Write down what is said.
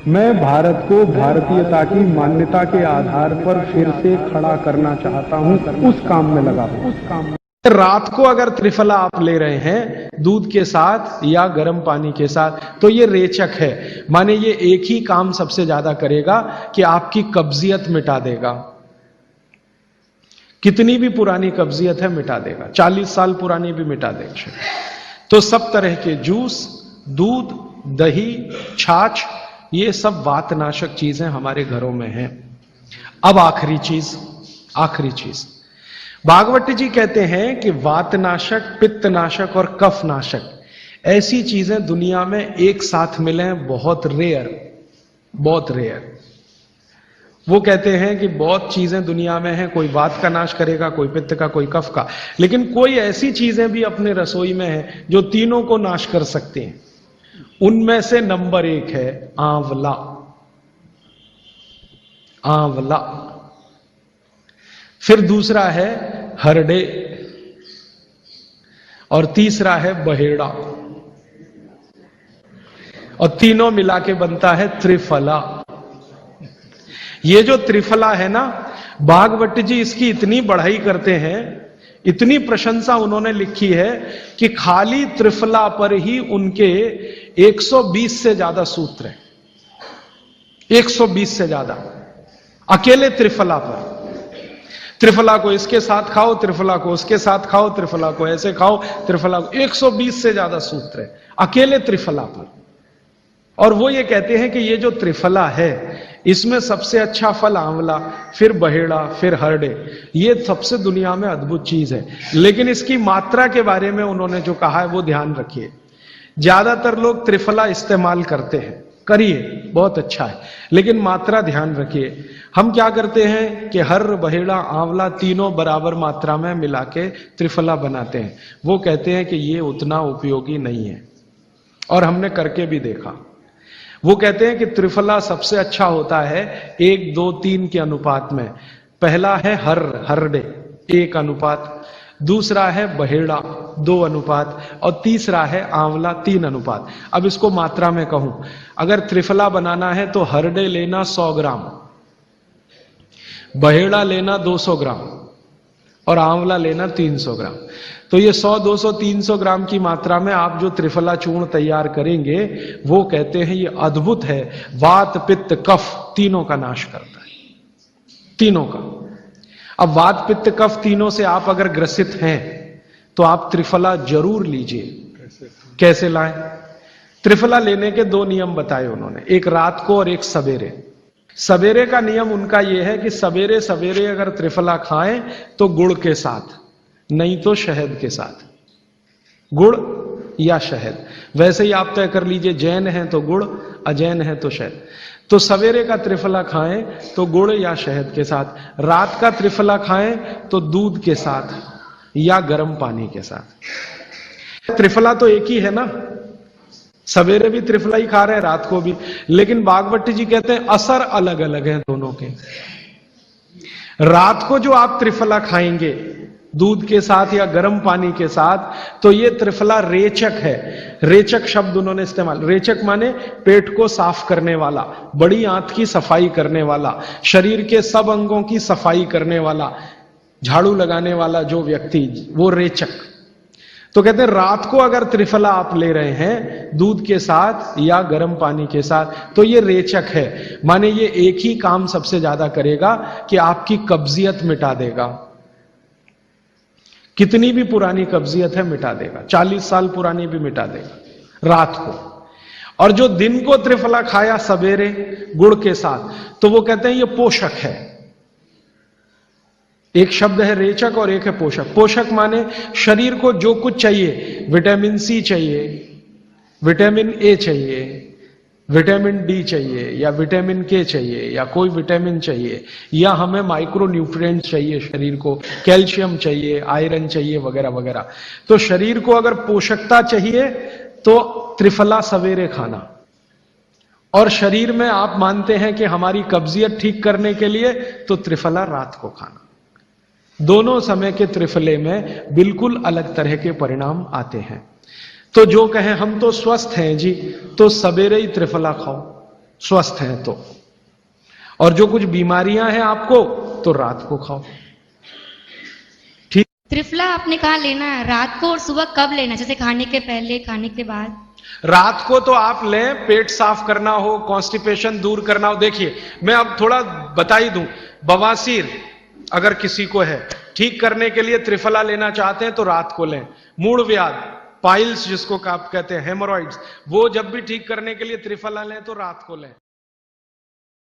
मैं भारत को भारतीयता की मान्यता के आधार पर फिर से खड़ा करना चाहता हूं, उस काम में लगा हूं। रात को अगर त्रिफला आप ले रहे हैं दूध के साथ या गर्म पानी के साथ तो ये रेचक है, माने ये एक ही काम सबसे ज्यादा करेगा कि आपकी कब्जियत मिटा देगा। कितनी भी पुरानी कब्जियत है मिटा देगा, 40 साल पुरानी भी मिटा देगा। तो सब तरह के जूस, दूध, दही, छाछ, ये सब वातनाशक चीजें हमारे घरों में हैं। अब आखिरी चीज भागवत जी कहते हैं कि वातनाशक, पित्तनाशक और कफनाशक ऐसी चीजें दुनिया में एक साथ मिले बहुत रेयर। वो कहते हैं कि बहुत चीजें दुनिया में हैं, कोई वात का नाश करेगा, कोई पित्त का, कोई कफ का, लेकिन कोई ऐसी चीजें भी अपने रसोई में हैं जो तीनों को नाश कर सकते हैं। उनमें से नंबर 1 है आंवला। फिर दूसरा है हरडे और तीसरा है बहेड़ा और तीनों मिला के बनता है त्रिफला। ये जो त्रिफला है ना, भागवत जी इसकी इतनी बढ़ाई करते हैं, इतनी प्रशंसा उन्होंने लिखी है कि खाली त्रिफला पर ही उनके 120 से ज्यादा सूत्र हैं। 120 से ज्यादा अकेले त्रिफला पर। त्रिफला को इसके साथ खाओ, त्रिफला को उसके साथ खाओ, त्रिफला को ऐसे खाओ, त्रिफला को 120 से ज्यादा सूत्र है अकेले त्रिफला पर। और वो ये कहते हैं कि ये जो त्रिफला है इसमें सबसे अच्छा फल आंवला, फिर बहेड़ा, फिर हरडे, ये सबसे दुनिया में अद्भुत चीज है। लेकिन इसकी मात्रा के बारे में उन्होंने जो कहा है वो ध्यान रखिए। ज्यादातर लोग त्रिफला इस्तेमाल करते हैं, करिए, बहुत अच्छा है, लेकिन मात्रा ध्यान रखिए। हम क्या करते हैं कि हर, बहेड़ा, आंवला तीनों बराबर मात्रा में मिला के त्रिफला बनाते हैं। वो कहते हैं कि ये उतना उपयोगी नहीं है और हमने करके भी देखा। वो कहते हैं कि त्रिफला सबसे अच्छा होता है 1, 2, 3 के अनुपात में। पहला है हरडे 1 अनुपात, दूसरा है बहेड़ा 2 अनुपात और तीसरा है आंवला 3 अनुपात। अब इसको मात्रा में कहूं, अगर त्रिफला बनाना है तो हरडे लेना 100 ग्राम, बहेड़ा लेना 200 ग्राम और आंवला लेना 300 ग्राम। तो ये 100, 200, 300 ग्राम की मात्रा में आप जो त्रिफला चूर्ण तैयार करेंगे वो कहते हैं ये अद्भुत है, वात, पित्त, कफ तीनों का नाश करता है, तीनों का। अब वात, पित्त, कफ तीनों से आप अगर ग्रसित हैं तो आप त्रिफला जरूर लीजिए। कैसे लाएं? त्रिफला लेने के 2 नियम बताए उन्होंने, एक रात को और एक सवेरे। सवेरे का नियम उनका यह है कि सवेरे सवेरे अगर त्रिफला खाएं तो गुड़ के साथ, नहीं तो शहद के साथ, गुड़ या शहद। वैसे ही आप तय कर लीजिए, जैन है तो गुड़, अजैन है तो शहद। तो सवेरे का त्रिफला खाएं तो गुड़ या शहद के साथ, रात का त्रिफला खाएं तो दूध के साथ या गर्म पानी के साथ। त्रिफला तो एक ही है ना, सवेरे भी त्रिफला ही खा रहे हैं, रात को भी, लेकिन भागवत जी कहते हैं असर अलग अलग है दोनों के। रात को जो आप त्रिफला खाएंगे दूध के साथ या गर्म पानी के साथ, तो ये त्रिफला रेचक है। रेचक शब्द उन्होंने इस्तेमाल, रेचक माने पेट को साफ करने वाला, बड़ी आंत की सफाई करने वाला, शरीर के सब अंगों की सफाई करने वाला, झाड़ू लगाने वाला जो व्यक्ति, वो रेचक। तो कहते हैं रात को अगर त्रिफला आप ले रहे हैं दूध के साथ या गर्म पानी के साथ तो ये रेचक है, माने ये एक ही काम सबसे ज्यादा करेगा कि आपकी कब्जियत मिटा देगा। कितनी भी पुरानी कब्जियत है मिटा देगा, 40 साल पुरानी भी मिटा देगा रात को। और जो दिन को त्रिफला खाया सवेरे गुड़ के साथ, तो वो कहते हैं ये पोषक है। एक शब्द है रेचक और एक है पोषक। पोषक माने शरीर को जो कुछ चाहिए, विटामिन सी चाहिए, विटामिन ए चाहिए, विटामिन डी चाहिए या विटामिन के चाहिए या कोई विटामिन चाहिए, या हमें माइक्रो न्यूट्रिएंट चाहिए, शरीर को कैल्शियम चाहिए, आयरन चाहिए वगैरह वगैरह। तो शरीर को अगर पोषकता चाहिए तो त्रिफला सवेरे खाना, और शरीर में आप मानते हैं कि हमारी कब्जियत ठीक करने के लिए तो त्रिफला रात को खाना। दोनों समय के त्रिफले में बिल्कुल अलग तरह के परिणाम आते हैं। तो जो कहें हम तो स्वस्थ हैं जी, तो सवेरे ही त्रिफला खाओ, स्वस्थ हैं तो। और जो कुछ बीमारियां हैं आपको, तो रात को खाओ। ठीक। त्रिफला आपने कहा लेना है रात को, और सुबह कब लेना, जैसे खाने के पहले, खाने के बाद? रात को तो आप लें, पेट साफ करना हो, कॉन्स्टिपेशन दूर करना हो। देखिए, मैं अब थोड़ा बता ही दूं, बवासीर अगर किसी को है, ठीक करने के लिए त्रिफला लेना चाहते हैं तो रात को लें। मूड व्याध, पाइल्स जिसको आप कहते हैं, हेमोरॉइड्स, वो जब भी ठीक करने के लिए त्रिफला लें तो रात को लें।